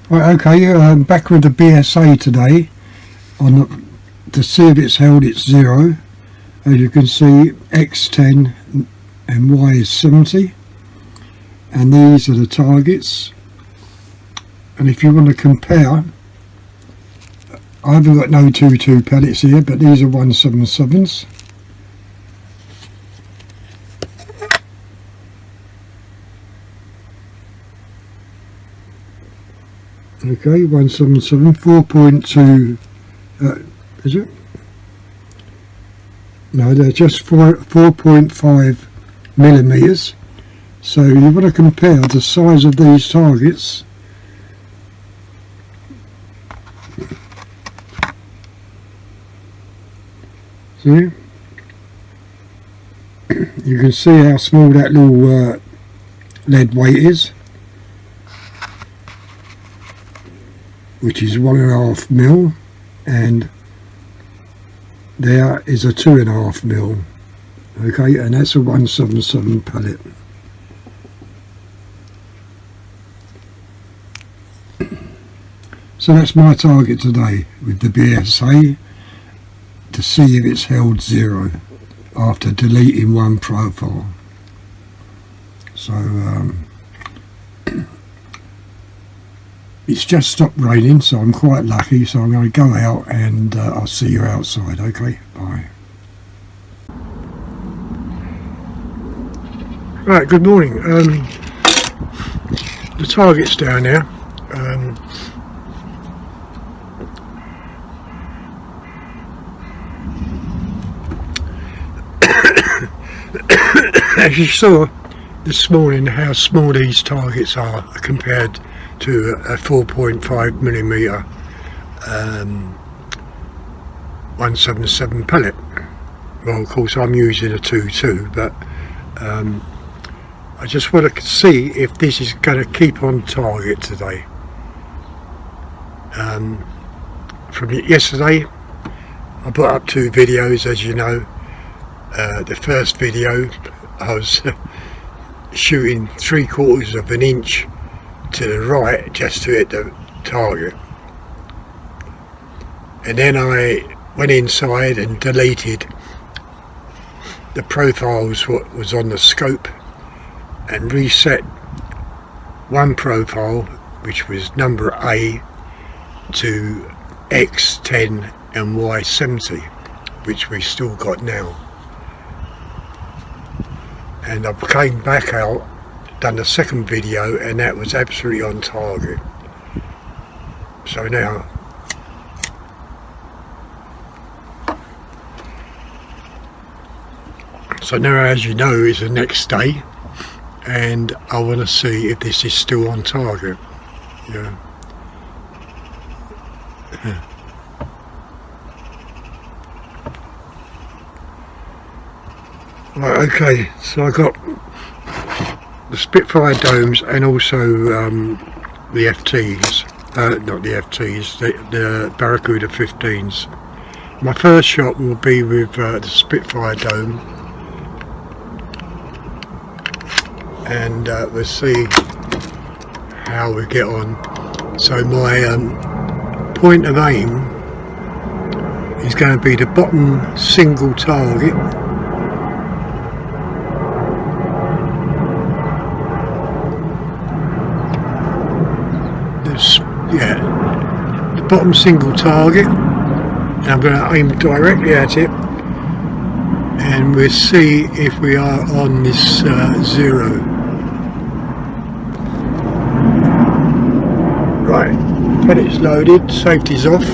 Right, okay, back with the BSA today to see if it's held its 0. As you can see, X10 and Y is 70, and these are the targets. And if you want to compare, I haven't got no 2.2 pellets here, but these are 177s. Okay, 177, 4.2, is it? No, they're just 4.5 millimeters. So you want to compare the size of these targets. See? You can see how small that little lead weight is, which is 1.5 mil, and there is a 2.5 mil. Okay, and that's a 177 pellet. So that's my target today with the BSA, to see if it's held 0 after deleting one profile. So it's just stopped raining, so I'm quite lucky, so I'm going to go out and I'll see you outside. Okay, bye. Right, good morning. The target's down there. As you saw this morning, how small these targets are compared to a 4.5 millimeter 177 pellet. Well, of course I'm using a 2.2, but I just want to see if this is going to keep on target today. From yesterday I put up 2 videos, as you know. The first video I was shooting 3/4 of an inch to the right just to hit the target, and then I went inside and deleted the profiles what was on the scope and reset one profile, which was number A, to X10 and Y70, which we still got now. And I came back out, done the second video, and that was absolutely on target. So now as you know, it's the next day, and I want to see if this is still on target. Yeah. Right, okay, so I got the Spitfire domes and also the FTs, not the FTs, the Barracuda 15s. My first shot will be with the Spitfire dome, and we'll see how we get on. So my point of aim is going to be the bottom single target. Yeah, the bottom single target, and I'm going to aim directly at it, and we'll see if we are on this 0. Right, pellet's loaded, safety's off.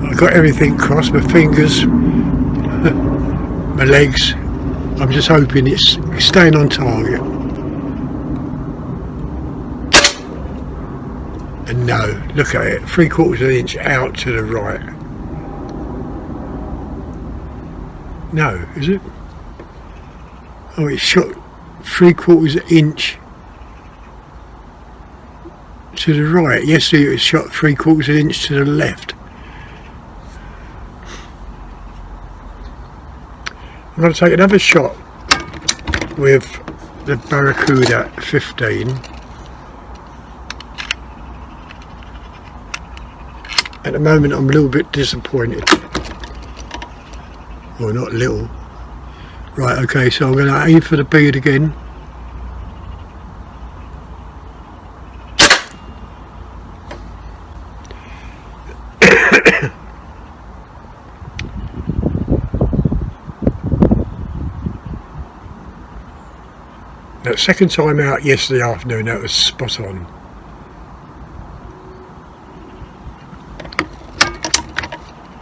I've got everything crossed, my fingers, my legs. I'm just hoping it's staying on target. And no, look at it, 3/4 of an inch out to the right. No, is it? Oh, it's shot 3/4 inch to the right. Yesterday it was shot 3/4 of an inch to the left. I'm going to take another shot with the Barracuda 15. At the moment I'm a little bit disappointed. Well, not little. Right, okay, so I'm going to aim for the bead again. That second time out yesterday afternoon, that was spot on.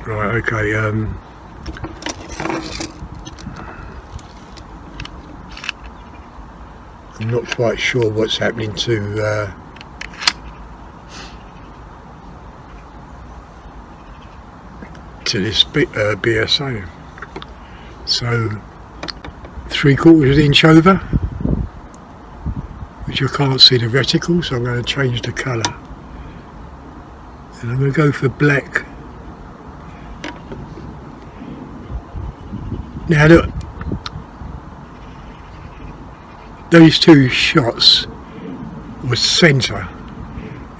Right, okay, I'm not quite sure what's happening to this BSA. So 3/4 inch over, which I can't see the reticle, so I'm going to change the colour, and I'm going to go for black. Now look, those two shots were centre,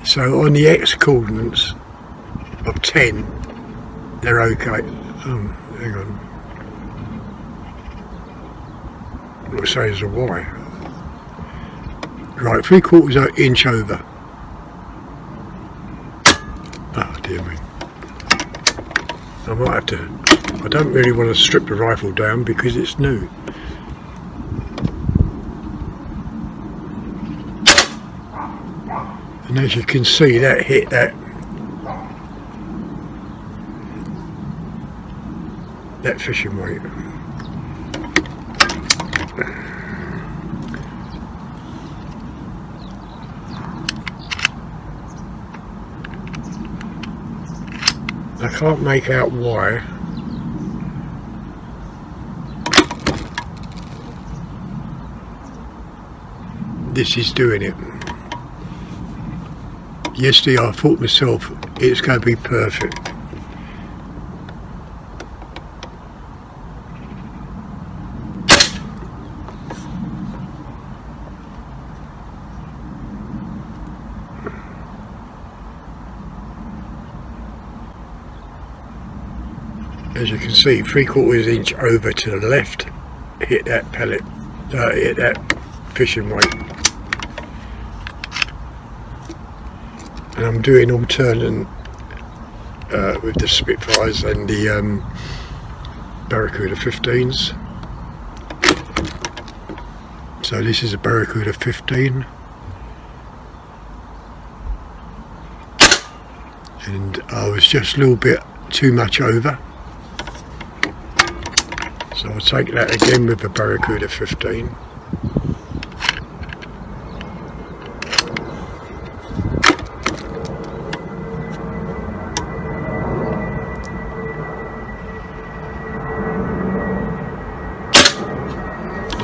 so on the X coordinates of 10 they're okay. Oh, hang on, what I say is a Y. Right, 3/4 inch over. Oh dear me, I might have to, I don't really want to strip the rifle down because it's new. And as you can see, that hit that fishing weight. I can't make out why. This is doing it. Yesterday I thought myself it's going to be perfect. As you can see, 3/4 inch over to the left, hit that pellet, hit that fishing weight. And I'm doing alternate with the Spitfires and the Barracuda 15s. So this is a Barracuda 15, and I was just a little bit too much over. So I'll take that again with the Barracuda 15.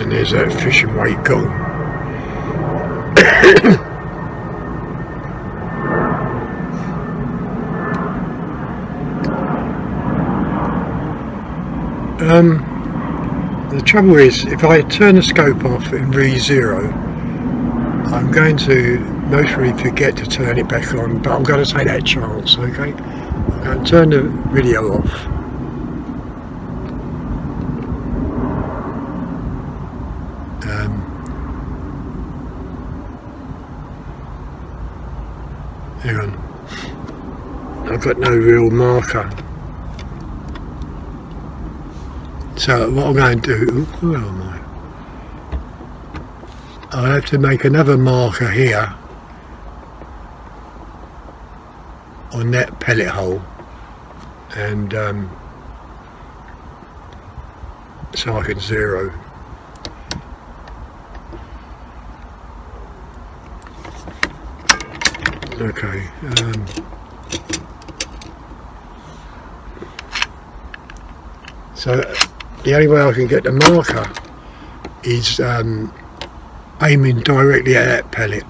And there's that fishing weight gone. The trouble is, if I turn the scope off and re-zero, I'm going to mostly forget to turn it back on, but I'm going to take that chance, okay? I'm going to turn the video off. Hang on, I've got no real marker. So what I'm going to do, where am I? I'll have to make another marker here on that pellet hole, and so I can zero. Okay. So the only way I can get the marker is aiming directly at that pellet.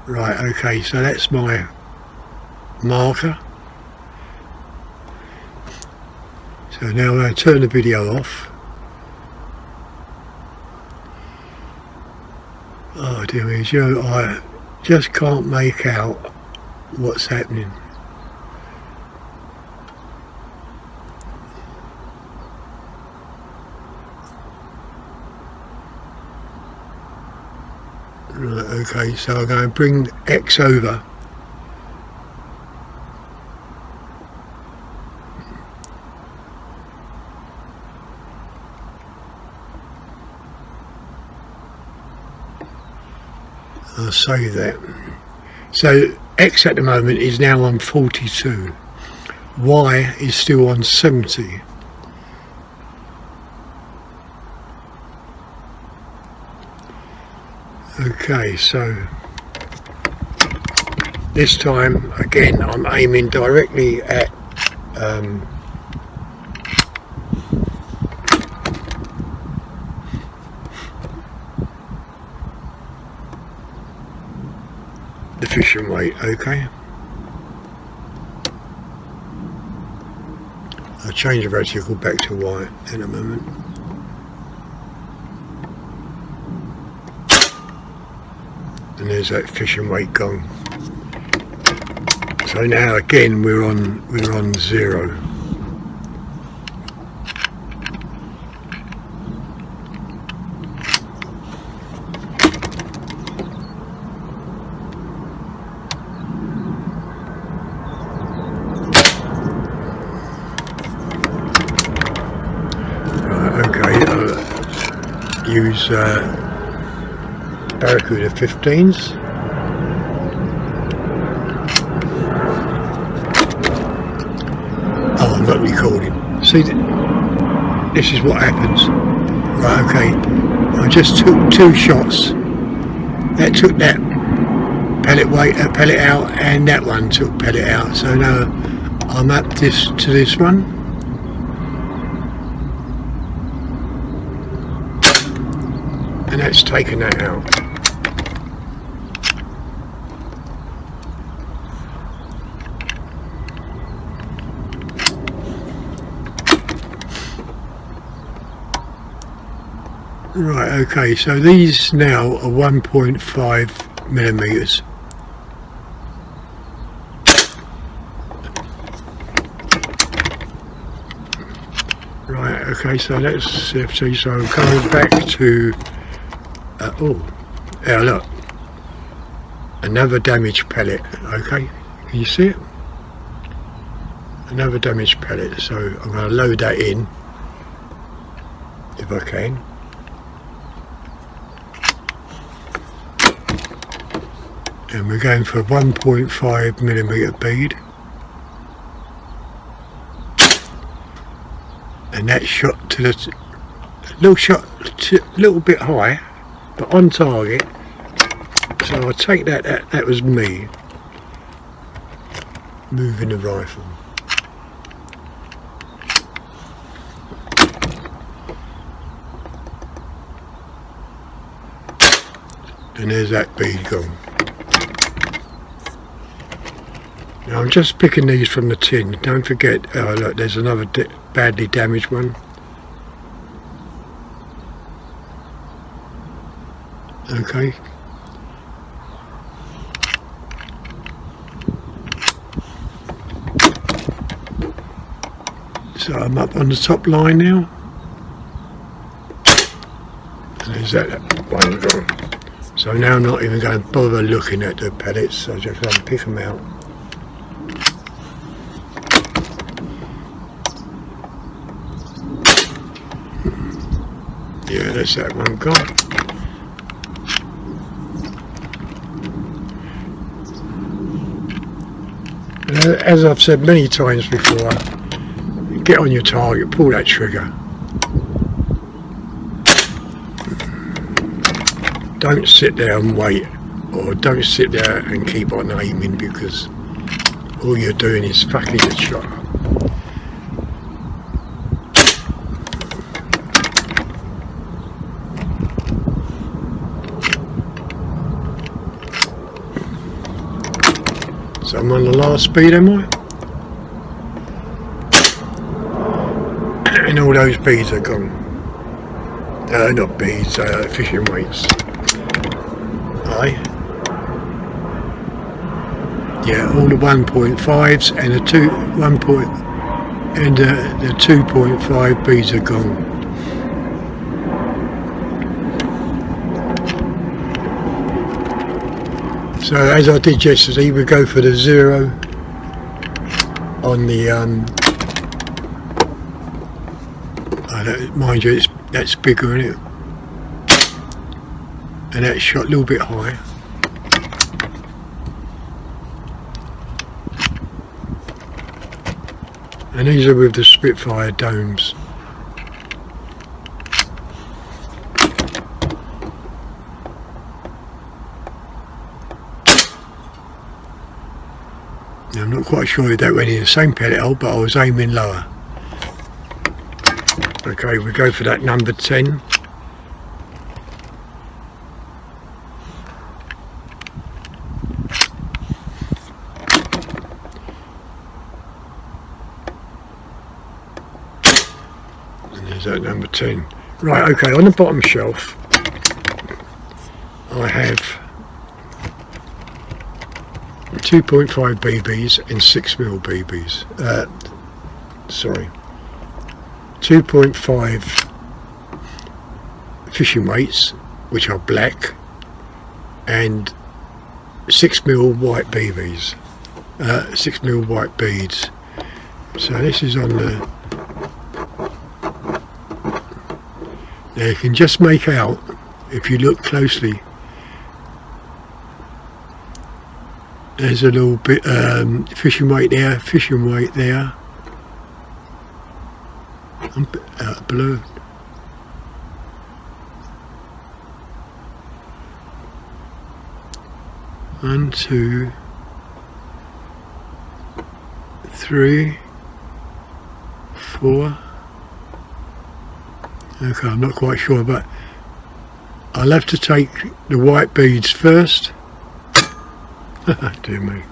Right, okay, so that's my marker. So now I'm going to turn the video off. Oh dear me, you know, just can't make out what's happening. Right, okay, so I'm going to bring X over. I'll save that. So X at the moment is now on 42. Y is still on 70. Okay, so this time again I'm aiming directly at the fishing weight. Okay, I'll change the reticle back to white in a moment. And there's that fishing weight gone. So now again we're on 0. Use Barracuda 15s. Oh, I'm not recording. See, this is what happens. Right, okay. I just took 2 shots. That took that pellet out, and that one took pellet out. So now I'm up to this one. And that's taken that out. Right, okay, so these now are 1.5 millimeters. Right, okay, so that's CFT, so I'm coming back to oh, yeah, look, another damaged pellet. Okay, can you see it? Another damaged pellet. So I'm going to load that in if I can. And we're going for a 1.5 millimeter bead, and that shot to the little bit high, but on target. So I take that was me moving the rifle. And there's that bead gone. Now I'm just picking these from the tin. Don't forget, oh look, there's another badly damaged one. Okay. So I'm up on the top line now. And there's that one gone. So now I'm not even going to bother looking at the pellets, I just go and pick them out. Yeah, that's that one gone. As I've said many times before, get on your target, pull that trigger. Don't sit there and wait, or don't sit there and keep on aiming, because all you're doing is fucking the shot up. So I'm on the last speed, am I? And all those beads are gone. Not beads, fishing weights. Aye. Yeah, all the 1.5s and the 2.5 beads are gone. So as I did yesterday, we go for the 0 on the mind you, that's bigger, isn't it? And that's shot a little bit high. And these are with the Spitfire domes. Now, I'm not quite sure if that went in the same pellet hole, but I was aiming lower. Okay, we go for that number 10. And there's that number 10. Right, okay, on the bottom shelf I have 2.5 BBs and 6mm BBs. Sorry, 2.5 fishing weights, which are black, and 6mm white BBs, 6mm white beads. So this is on the. Now you can just make out, if you look closely, there's a little bit fishing weight there, fishing weight there. I'm blurred. One, two, three, four. Okay, I'm not quite sure, but I'll have to take the white beads first. Dear me.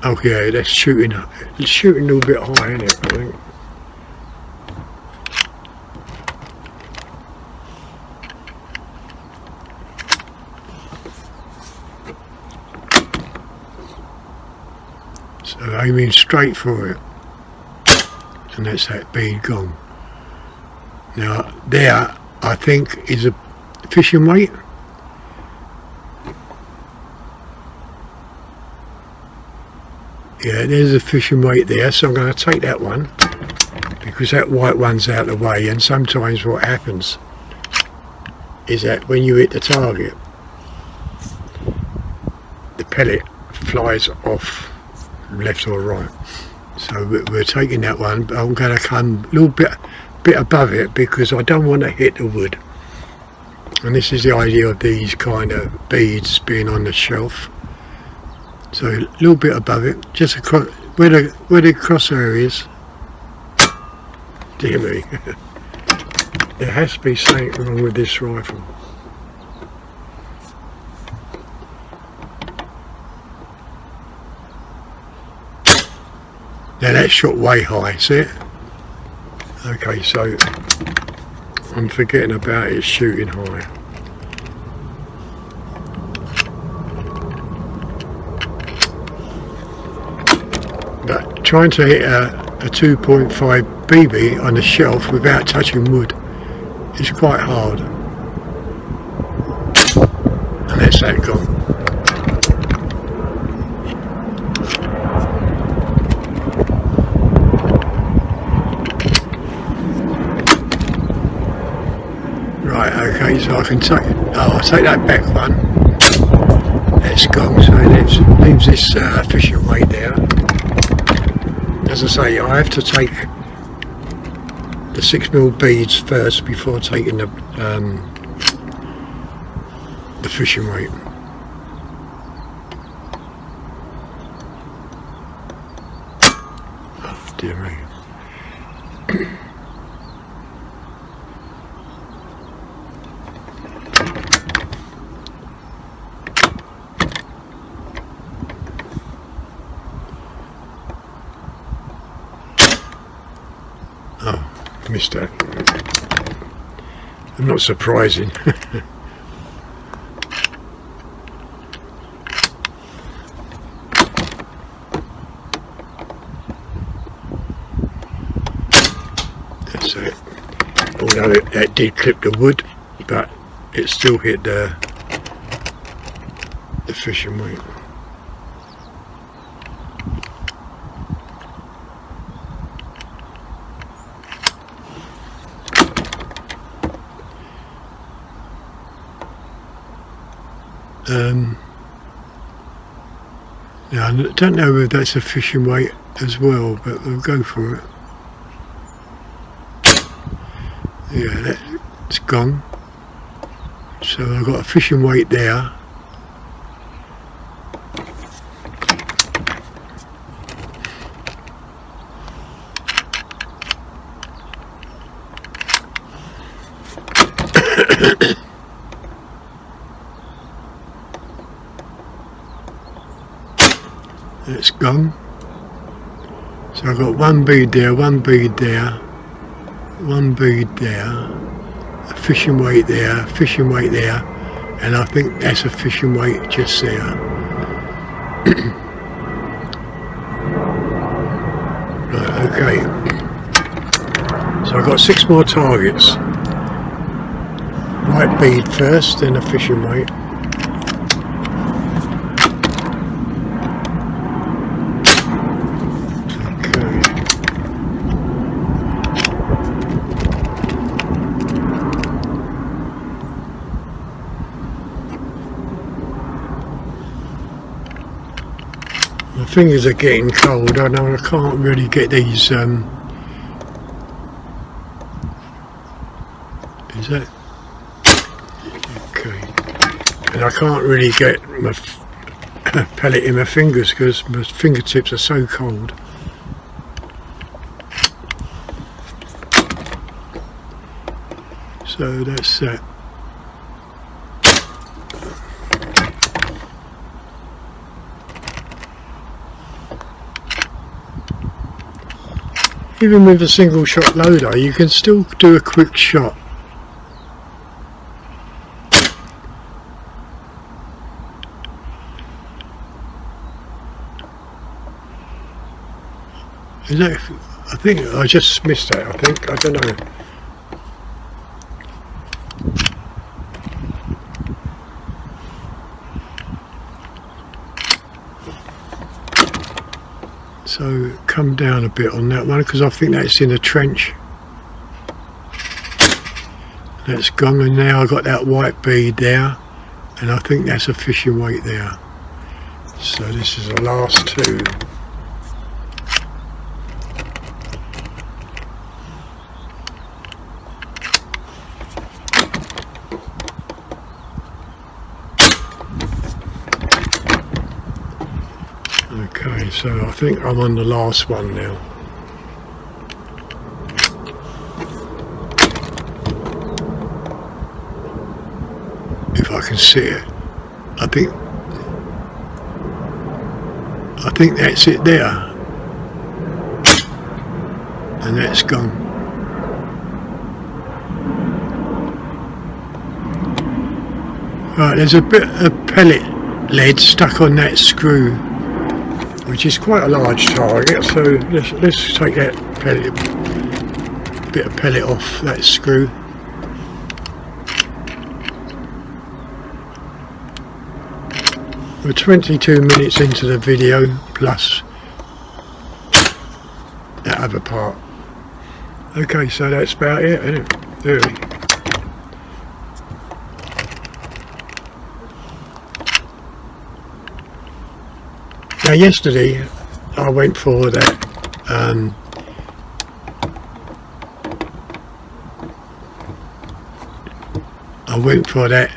Okay, that's shooting up. It's shooting a little bit high, isn't it, I think. So aiming straight for it, and that's that bead gone. Now there, I think, is a fishing weight. Yeah, there's a fishing weight there, so I'm going to take that one because that white one's out of the way. And sometimes what happens is that when you hit the target, the pellet flies off left or right. So we're taking that one, but I'm going to come a little bit above it because I don't want to hit the wood. And this is the idea of these kind of beads being on the shelf. So a little bit above it, just across where the crosshair is. Dear me, there has to be something wrong with this rifle. Now that shot way high, see it? Okay, so I'm forgetting about it shooting high. But trying to hit a 2.5 BB on the shelf without touching wood is quite hard. And that's that gone. Right, okay, so I can take, I'll take that back one. That's gone, so it leaves this fishing weight there. As I say, I have to take the 6mm beads first before taking the fishing weight. Oh, dear me. missed that. I'm not surprising. That's it. Although that did clip the wood, but it still hit the fishing weight. Now I don't know if that's a fishing weight as well, but we'll go for it. Yeah, that's gone. So I've got a fishing weight there. It's gone. So I've got one bead there, one bead there, one bead there, a fishing weight there, and I think that's a fishing weight just there. Right, okay. So I've got 6 more targets. White bead first, then a fishing weight. My fingers are getting cold. I know I can't really get these. Is that okay? And I can't really get my pellet in my fingers because my fingertips are so cold. So that's that. Even with a single shot loader, you can still do a quick shot. Is that? I think I just missed that. I think, I don't know. So come down a bit on that one because I think that's in a trench. That's gone, and now I've got that white bead there, and I think that's a fishing weight there. So this is the last 2. Okay, so I think I'm on the last one now. If I can see it, I think that's it there, and that's gone. Right, there's a bit of pellet lead stuck on that screw, which is quite a large target, so let's take that bit of pellet off that screw. We're 22 minutes into the video plus that other part. Okay, so that's about it, isn't it? Really. Now yesterday I went for that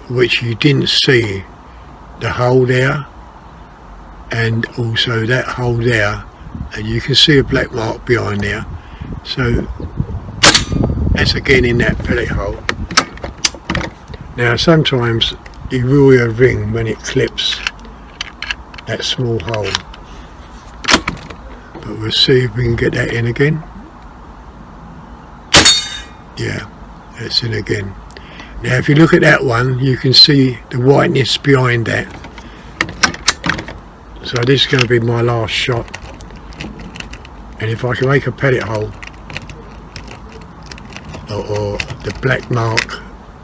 which you didn't see, the hole there and also that hole there, and you can see a black mark behind there, so that's again in that pellet hole. Now sometimes you rule your ring when it clips that small hole, but we'll see if we can get that in again. Yeah, that's in again. Now if you look at that one, you can see the whiteness behind that. So this is going to be my last shot, and if I can make a pellet hole or the black mark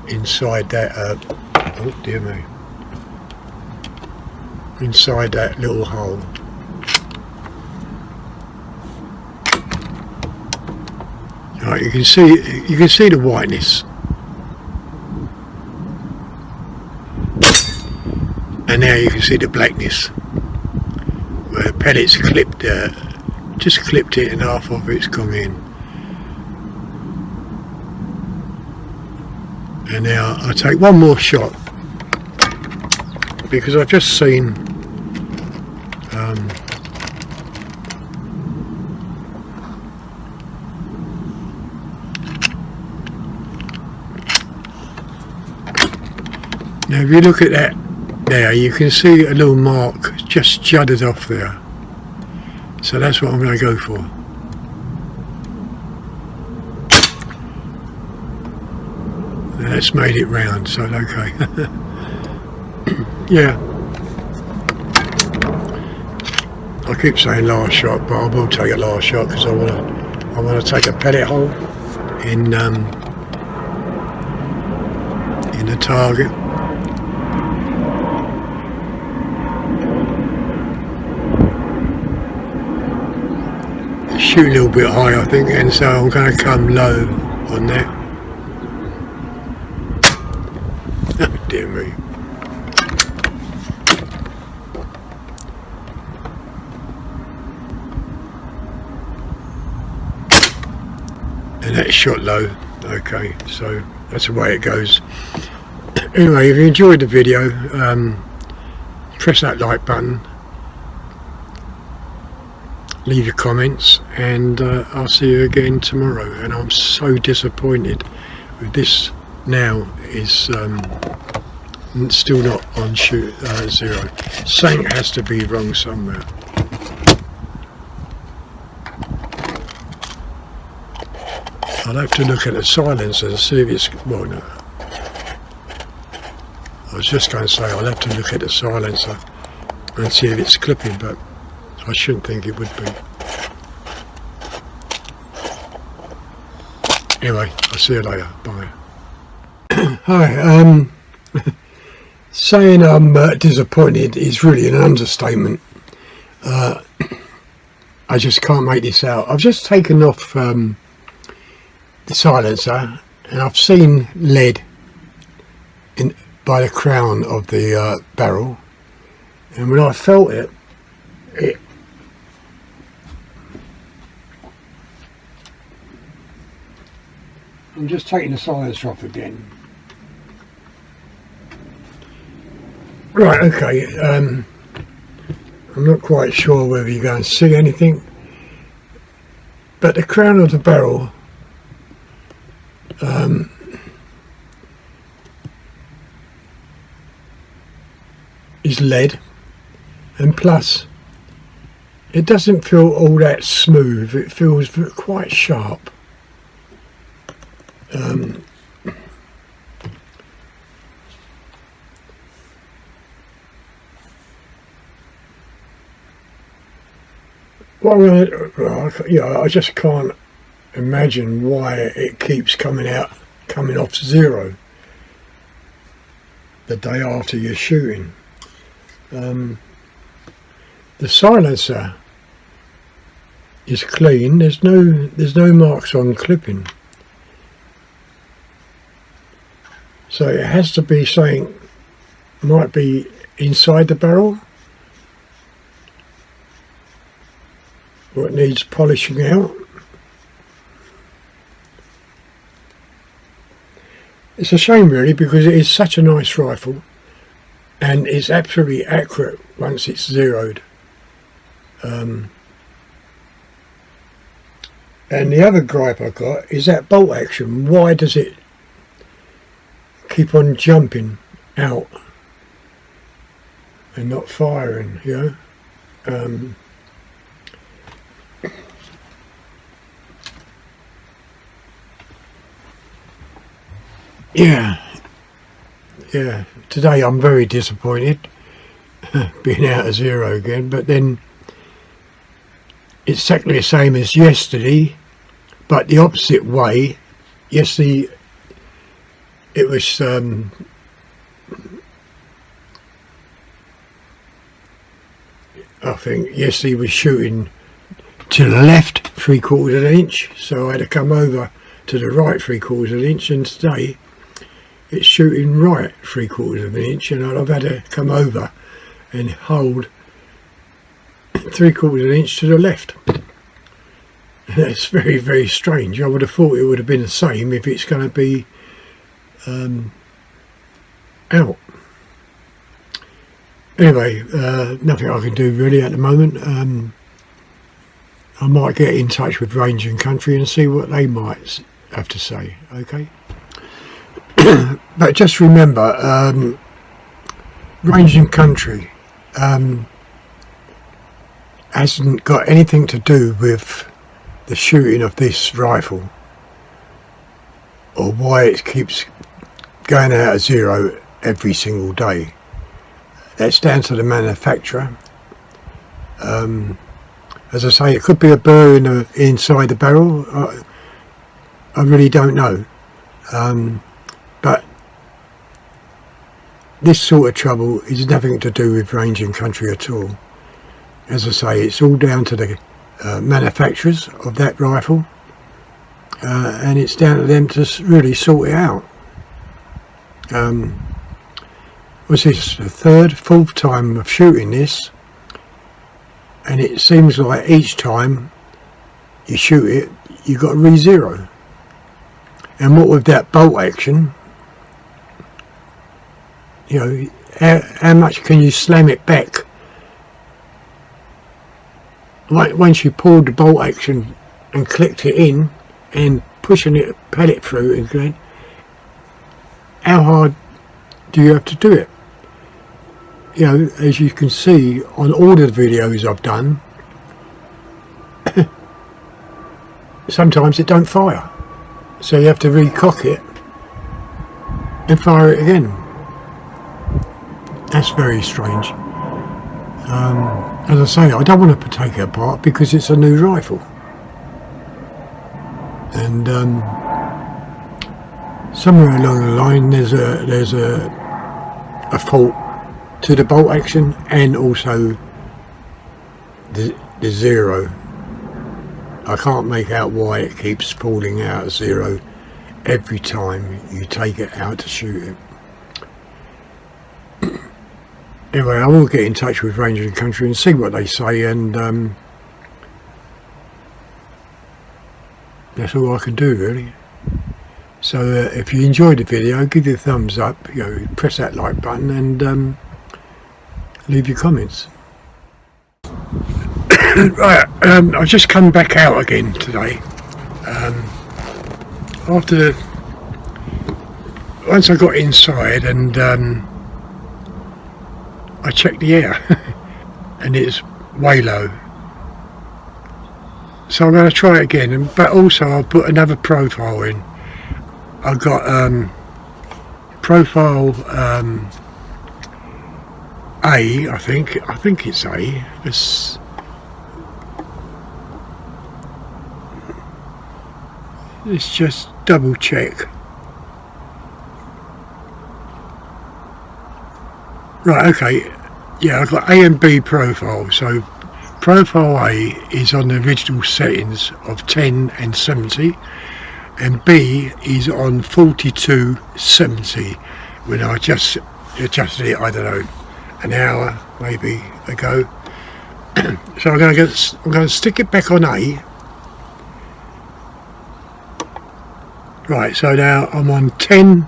inside that oh dear me, inside that little hole, right, you can see the whiteness, and now you can see the blackness where the pellets clipped, just clipped it and half of it's gone in. And now I take one more shot because I've just seen now if you look at that there, you can see a little mark just jutted off there, so that's what I'm going to go for. That's made it round, so okay. Yeah, I keep saying last shot, but I will take a last shot because I want to take a pellet hole in the target. Shoot a little bit high, I think, and so I'm going to come low on that. Oh dear me. And that's shot low. Okay, so that's the way it goes. Anyway, if you enjoyed the video, press that like button, leave your comments, and I'll see you again tomorrow. And I'm so disappointed with this now is still not on shoot 0. Something has to be wrong somewhere. I'll have to look at the silencer and see if it's, well no, I was just going to say I'll have to look at the silencer and see if it's clipping, but I shouldn't think it would be. Anyway, I'll see you later. Bye. Hi. Saying I'm disappointed is really an understatement. I just can't make this out. I've just taken off the silencer, and I've seen lead by the crown of the barrel, and when I felt it, I'm just taking the silencer off again. Right, okay, I'm not quite sure whether you're going to see anything, but the crown of the barrel is lead, and plus it doesn't feel all that smooth, it feels quite sharp. I just can't imagine why it keeps coming off 0 the day after you're shooting. The silencer is clean. There's no marks on clipping, so it has to be something, might be inside the barrel, or it needs polishing out. It's a shame really, because it is such a nice rifle and it's absolutely accurate once it's zeroed. And the other gripe I got is that bolt action. Why does it keep on jumping out and not firing, you know? yeah, today I'm very disappointed being out of zero again, but then it's exactly the same as yesterday, but the opposite way. Yesterday it was I think yesterday was shooting to the left 3/4 of an inch, so I had to come over to the right 3/4 of an inch, and today it's shooting right 3/4 of an inch, and I've had to come over and hold 3/4 of an inch to the left. That's very, very strange. I would have thought it would have been the same if it's going to be out. Anyway, nothing I can do really at the moment. I might get in touch with Range and Country and see what they might have to say, okay? But just remember, Range and Country hasn't got anything to do with the shooting of this rifle or why it keeps going out of zero every single day. That's down to the manufacturer. As I say, it could be a burr inside the barrel. I really don't know. But this sort of trouble is nothing to do with Range and Country at all. As I say, it's all down to the manufacturers of that rifle, and it's down to them to really sort it out. Was this the third, fourth time of shooting this, and it seems like each time you shoot it, you've got to re-zero. And what with that bolt action, you know, how much can you slam it back? Like once you pulled the bolt action and clicked it in and pushing it pellet through and going, how hard do you have to do it? You know, as you can see on all the videos I've done, sometimes it don't fire, so you have to recock it and fire it again. That's very strange. As I say, I don't want to take it apart because it's a new rifle, and somewhere along the line there's a fault to the bolt action and also the zero. I can't make out why it keeps falling out of zero every time you take it out to shoot it. Anyway, I will get in touch with Range and Country and see what they say, and that's all I can do really. So if you enjoyed the video, give it a thumbs up, you know, press that like button, and leave your comments. Right, I've just come back out again today. Once I got inside and I checked the air and it's way low. So I'm going to try it again, but also I'll put another profile in. I've got profile A, I think it's A. Let's just double check. Right, okay, yeah, I've got A and B profile. So profile A is on the original settings of 10 and 70, and B is on 4270 when I just adjusted it, I don't know, an hour maybe ago. So I'm going to stick it back on A. Right, so now I'm on 10,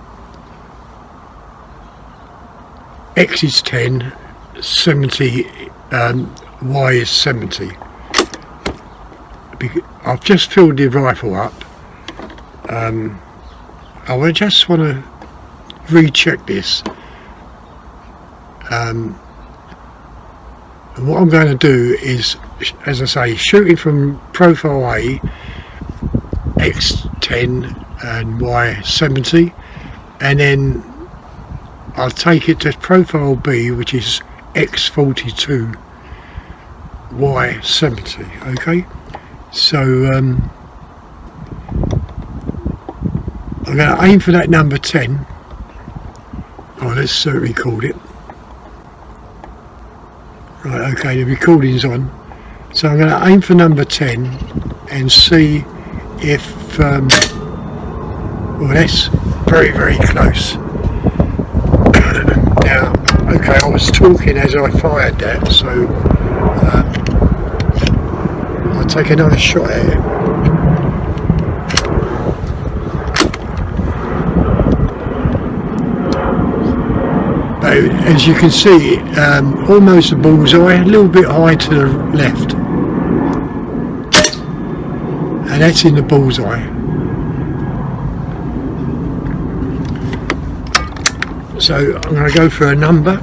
X is 10, 70, Y is 70. I've just filled the rifle up. I just want to recheck this. And what I'm going to do is, as I say, shooting from profile A, X10 and Y70, and then I'll take it to profile B, which is X42 Y70. Okay, so I'm going to aim for that number 10. Oh, let's record it. Right, okay, the recording's on. So I'm going to aim for number 10 and see if well, that's very, very close. Now, okay, I was talking as I fired that, so I'll take another shot at it. But as you can see, almost a bullseye, a little bit high to the left. And that's in the bullseye. So I'm going to go for a number.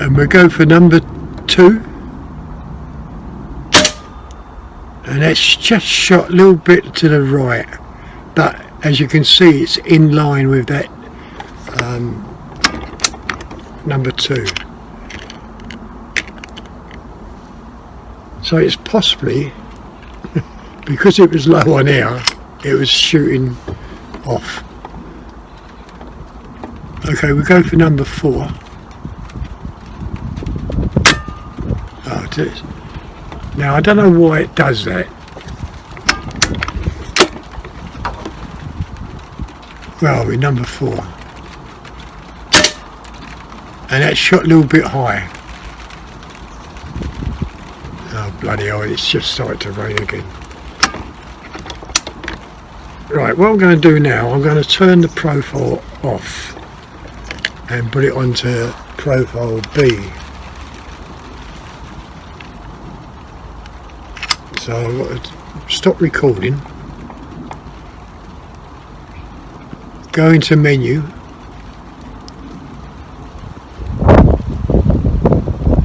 And we'll go for number 2. And that's just shot a little bit to the right. But as you can see, it's in line with that number 2. So it's possibly, because it was low on air, it was shooting off. Okay, we'll go for number 4. Oh, it is. Now I don't know why it does that. Where are we? Number 4. And that shot a little bit high. Oh bloody hell, it's just started to rain again. Right, what I'm going to do now, I'm going to turn the profile off and put it onto profile B. So I've got to stop recording, go into menu,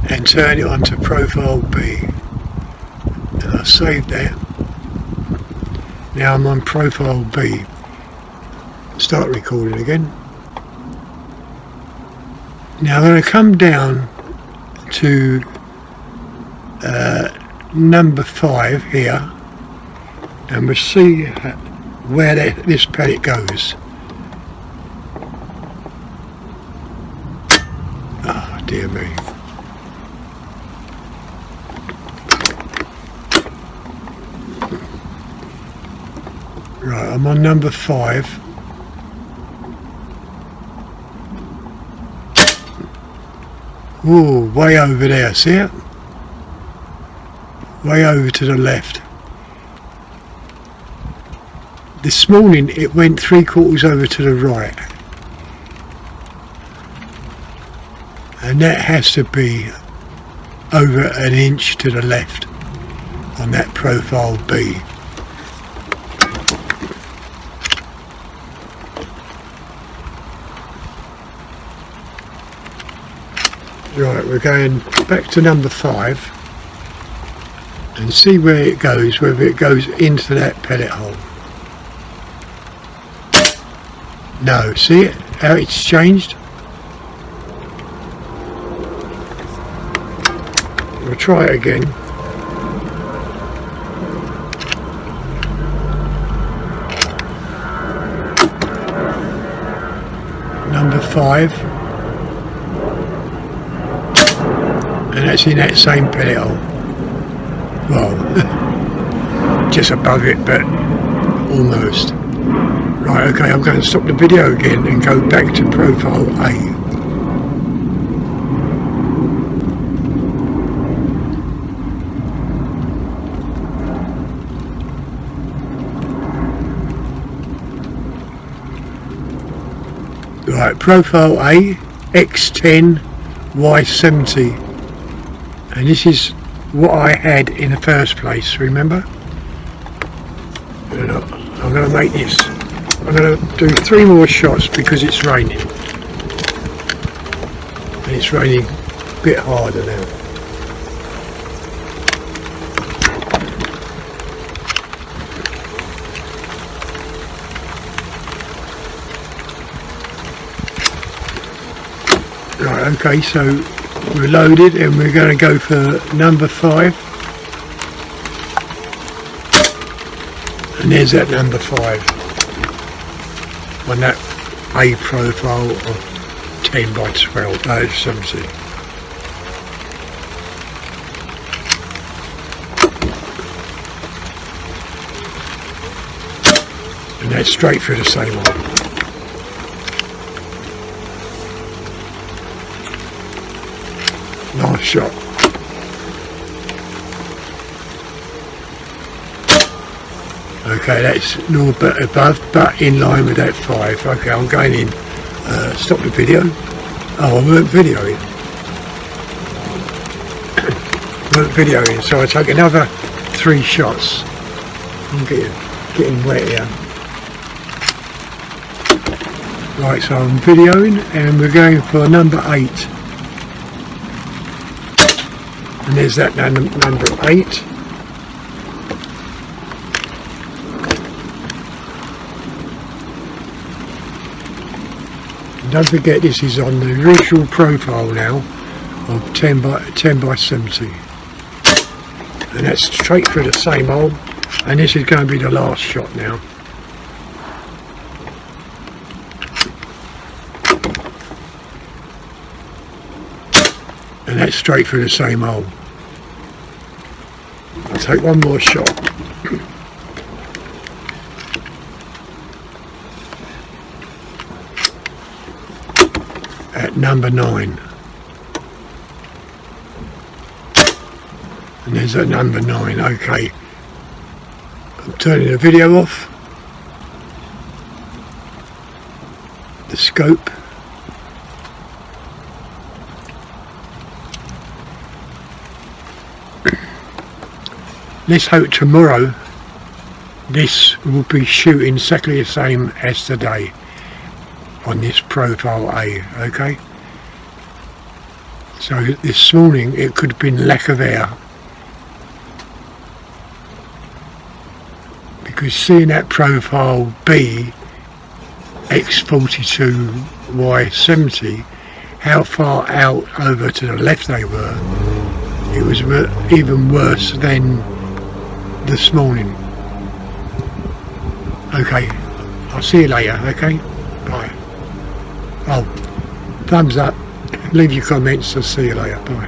and turn it onto profile B. And I'll save that. Now I'm on profile B. Start recording again. Now I'm going to come down to number 5 here, and we'll see where this pellet goes. Oh dear me. Right, I'm on number 5. Ooh, way over there, see it? Way over to the left. This morning it went 3/4 over to the right. And that has to be over an inch to the left on that profile B. Right, we're going back to number 5 and see where it goes, whether it goes into that pellet hole. No, see it? How it's changed? We'll try it again. Number 5. And that's in that same pellet hole. Well, just above it, but almost. Right, okay, I'm going to stop the video again and go back to profile A. Right, profile A, X10, Y70. And this is what I had in the first place, remember? And I'm going to make this. I'm going to do 3 more shots because it's raining. And it's raining a bit harder now. Okay, so we're loaded and we're going to go for number 5. And there's that number 5 on that A profile of 10 by 12, 70. And that's straight through the same one. Nice shot. Okay, that's a little bit above, but in line with that 5. Okay, I'm going in. Stop the video. Oh, I weren't videoing. Weren't videoing, so I take another 3 shots. I'm getting wet here. Right, so I'm videoing and we're going for number 8. And there's that number 8. And don't forget, this is on the original profile now of 10 by 70. And that's straight through the same hole. And this is going to be the last shot now. And that's straight through the same hole. I'll take one more shot. At number 9. And there's that number 9, okay. I'm turning the video off. The scope. Let's hope tomorrow this will be shooting exactly the same as today on this profile A, okay? So this morning it could have been lack of air, because seeing that profile B X42Y70, how far out over to the left they were, it was even worse than this morning. Okay, I'll see you later, okay? Bye. Oh, thumbs up, leave your comments, I'll see you later, bye.